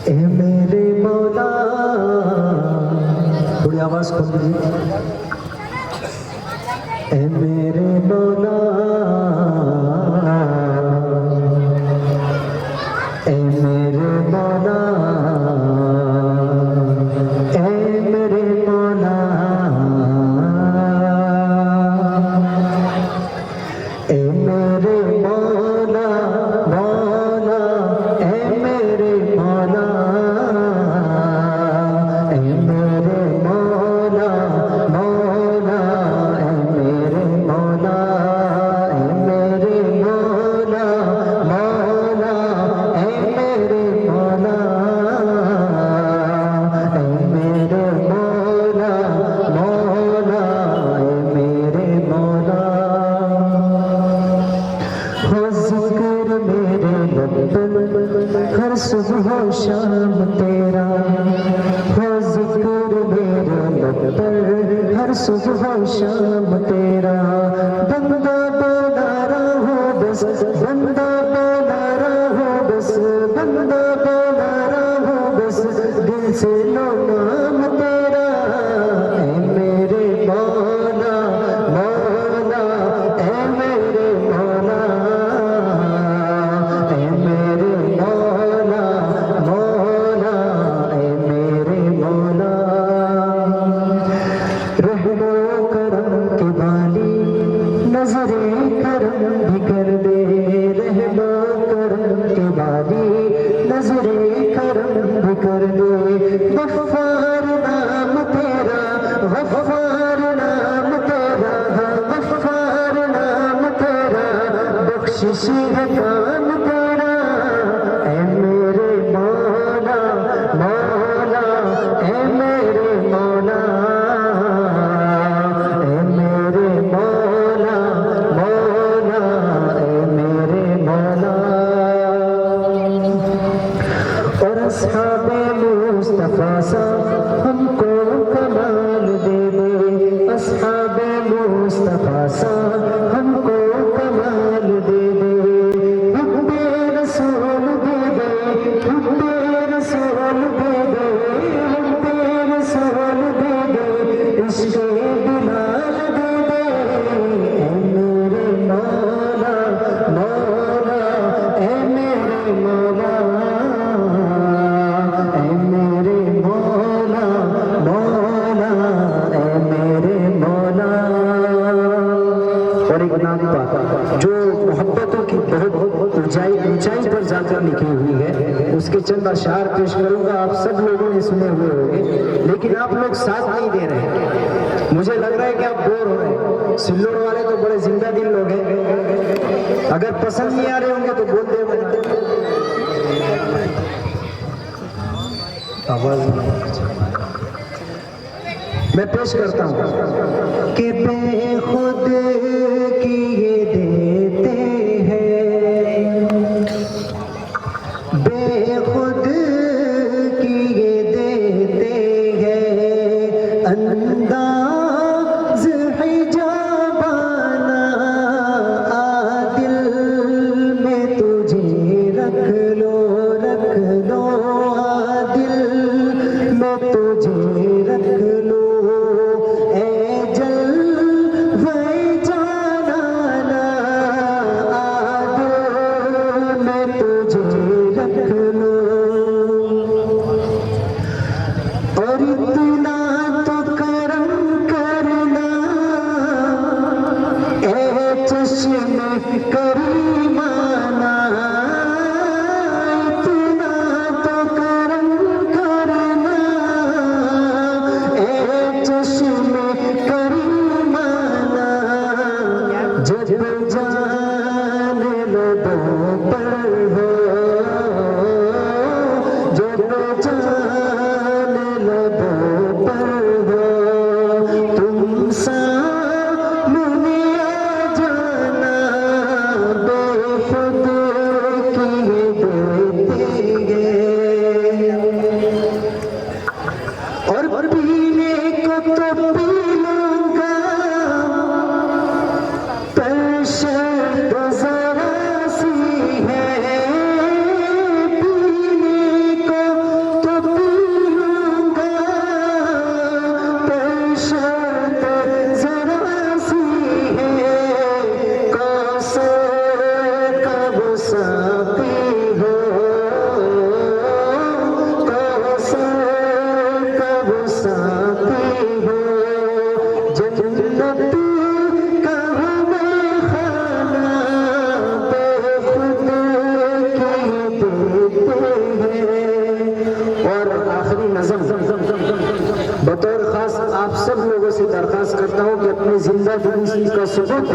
ए मेरे मौला, थोड़ी आवाज खोल दीजिए। ए मेरे मौला, ए मेरे मौला, ए मेरे मौला, ए मेरे मौला, मौला, ए मेरे मौला, ए मेरे मौला, मौला, ए मेरे मौला, ए मेरे मौला, मौला, ए मेरे मौला, ए मेरे मौला, मौला, ए मेरे मौला। हो जिक्र मेरे लब पर हर सुबह शाम तेरा, हो जिक्र मेरे लब पर हर सुबह शाम तेरा। बंदा बोला रहो बस, बंदा बोला रहो बस, बंदा बोला रहो बस, दिल से लो नाम तेरा। ए मेरे मौला, मौला, ए मेरे मौला, ए मेरे मौला, मौला, ए मेरे मौला। रहमो करम के वाली नजरे करम भी कर दे, रहमो करम के वाली नजरे करम भी कर दे। गफ्फार नाम तेरा, गफ्फार नाम तेरा, गफ्फार नाम तेरा, बख्शिश है काम तेरा। ए मेरे मौला, मौला, ए मेरे मौला, ए मेरे मौला, मौला, ए मेरे मौला। और अस्हाबे मुस्तफा सा हमको कमाल दे दे, अस्हाबे मुस्तफा सा हमको कमाल दे दे। हुब्बे रसूल दे दे, हुब्बे रसूल दे दे, हुब्बे रसूल दे दे, इश्क़े बिलाल दे दे। ए मेरे मौला, मौला, ए मेरे मौला, ए मेरे मौला, मौला, ए मेरे मौला। और एक नाम जो मोहब्बतों की बहुत ऊंचाई ऊंचाई पर जाकर लिखी हुई है, उसके चंद अशआर पेश करूंगा। आप सब लोगों ने सुने हुए होंगे, लेकिन आप लोग साथ नहीं दे रहे हैं। मुझे लग रहा है कि आप बोर हो रहे हैं। सिल्लोड़ वाले तो बड़े जिंदा दिल लोग हैं, अगर पसंद नहीं आ रहे होंगे तो बोल दे। आवाज मैं पेश करता हूँ कि बेखुद किए देते हैं, बेखुद किए देते हैं, अंदाज हिजाबाना आदिल में तुझे रख लो, रख लो आदिल में तुझे रख लो। ए जलवे जानाना आदिल में तुझे रख लो। और इतना तो करम सब लोगों से दरखास्त करता हूँ कि अपनी जिंदा दिली का सबूत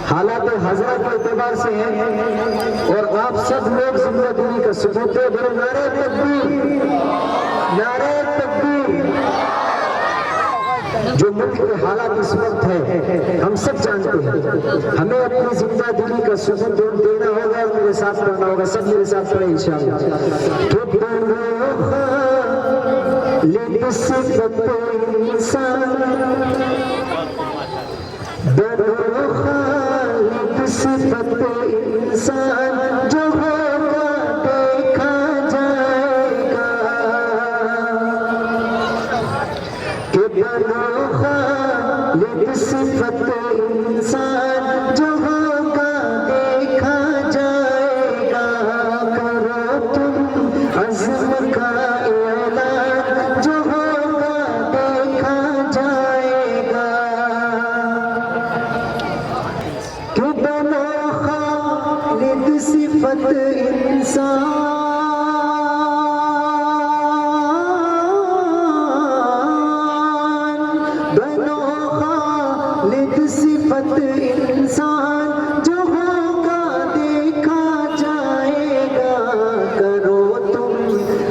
हालात हजरा के एतबार से है और आप सब लोग जिंदा दिली का सबूत है। बोलो नारे तकबीर, नारे तकबीर। जो मुल्क के हालात इस वक्त है हम सब जानते हैं, हमें अपनी जिंदा दिली का सबूत देना होगा और मेरे साथ पढ़ना होगा। सब मेरे साथ पढ़े इंशाअल्लाह। इंसान जो होगा देखा जाएगा कि बनो खालिद सिफत इंसान जो होगा देखा जाएगा। करो तुम अज़्म का ऐलान जो होगा देखा जाएगा कि बनो खालिद सिफत इंसान बनो खालिद सिफत इंसान जो होगा देखा जाएगा। करो तुम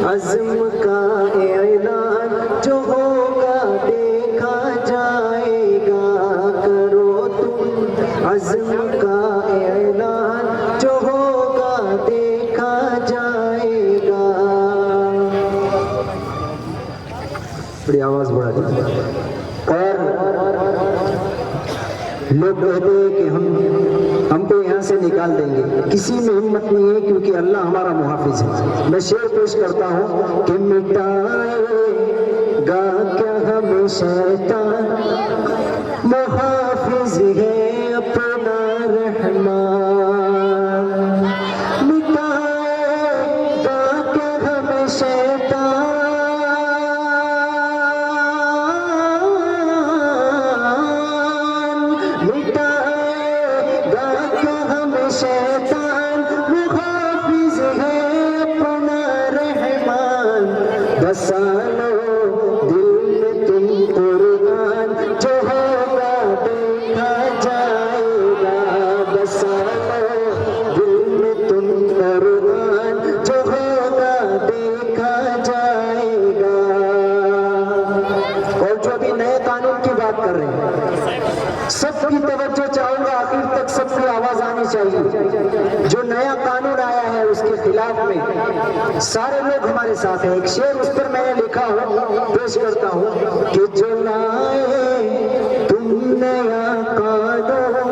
अज़्म का ऐलान जो होगा देखा जाएगा। करो तुम अज़्म का ऐलान जो होगा देखा जाएगा। बड़ी आवाज बढ़ा दी। और लोग कहते हैं कि हमको यहाँ से निकाल देंगे, किसी में हिम्मत नहीं है क्योंकि अल्लाह हमारा मुहाफिज है। मैं शेर पेश करता हूँ कि मिटाएगा क्या हमें शैतान, मुहाफिज है अपना रहमान। मिटाएगा क्या हमें शैतान, मिटाएगा क्या हमें शैतान, मुहाफिज है अपना रहमान। बसा लो दिल में तुम कुरान जो होगा देखा जाएगा। बसा लो दिल में तुम कुरान जो होगा देखा जाएगा। और जो भी नए कानून की बात कर रहे हैं सबकी तवज्जो चाहूंगा, आखिर तक सबकी आवाज आनी चाहिए। जो नया कानून आया है उसके खिलाफ में सारे लोग हमारे साथ हैं। एक शेर उस पर मैंने लिखा हूँ, पेश करता हूँ कि जो लाए तुम नया कानून,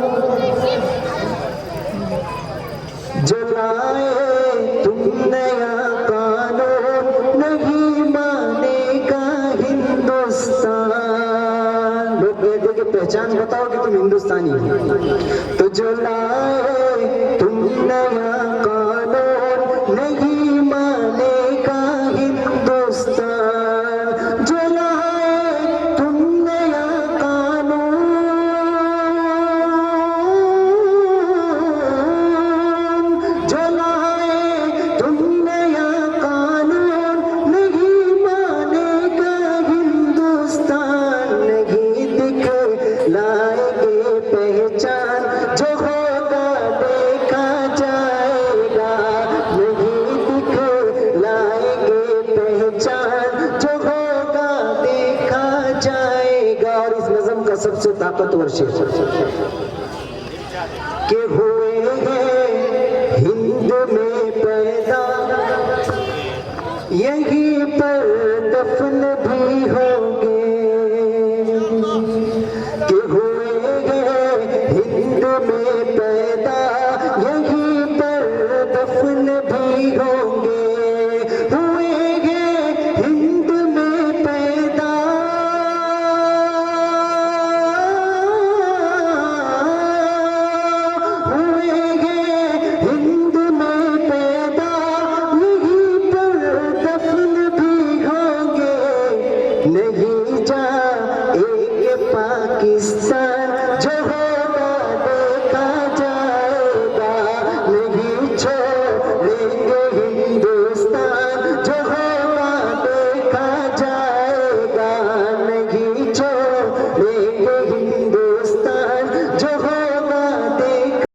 जो लाए तुम नया कानून नहीं मानेगा हिंदुस्तान। लोग कहते कि पहचान बताओ कि तुम हिंदुस्तानी हो। तो जो लाए तुम नया कानून नहीं मानेगा हिंदुस्तान। जो लाए तुम नया कानून, जो लाए तुम नया कानून नहीं मानेगा हिंदुस्तान। नहीं दिखलाएंगे पहचान जो होगा देखा जाएगा। नहीं दिखलाएंगे पहचान जो होगा देखा जाएगा। और इस नज़म का सबसे ताकतवर शेर कि हुए हैं हिंद में पैदा यहीं पर दफन भी हो